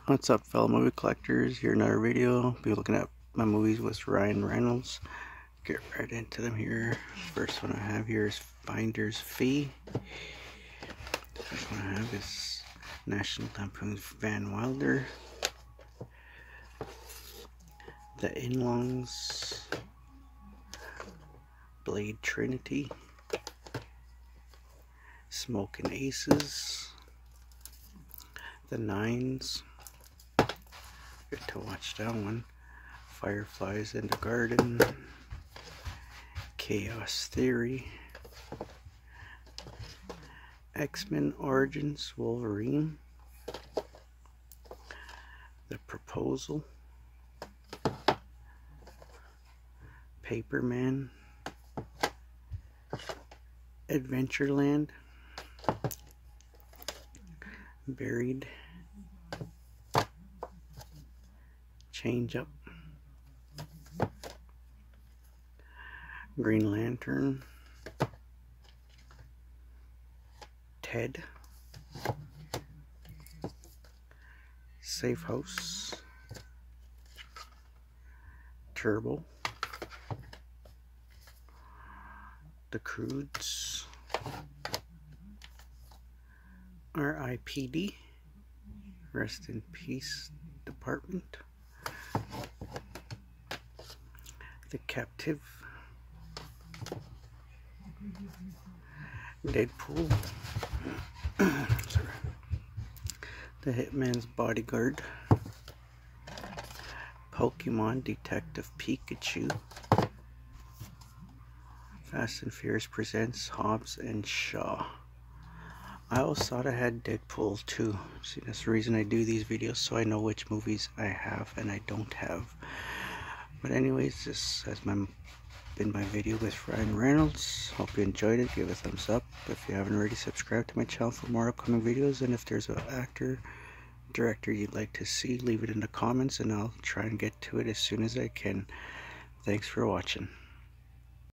What's up, fellow movie collectors? Here another video. Be looking at my movies with Ryan Reynolds. Get right into them here. First one I have here is Finder's Fee. The first one I have is National Lampoon's Van Wilder. The Inlongs, Blade Trinity, Smokin' Aces, The Nines. Good to watch that one. Fireflies in the Garden, Chaos Theory, X-Men Origins Wolverine, The Proposal, Paperman, Adventureland, Buried, Change Up, Green Lantern, Ted, Safe House, Turbo, The Croods, R.I.P.D. Rest in Peace Department, The Captive, Deadpool, sorry, The Hitman's Bodyguard, Pokemon Detective Pikachu, Fast and Furious presents Hobbs and Shaw. I always thought I had Deadpool too. See, that's the reason I do these videos, so I know which movies I have and I don't have. But anyways, this has been my video with Ryan Reynolds. Hope you enjoyed it. Give it a thumbs up. If you haven't already, subscribe to my channel for more upcoming videos. And if there's an actor, director you'd like to see, leave it in the comments and I'll try and get to it as soon as I can. Thanks for watching.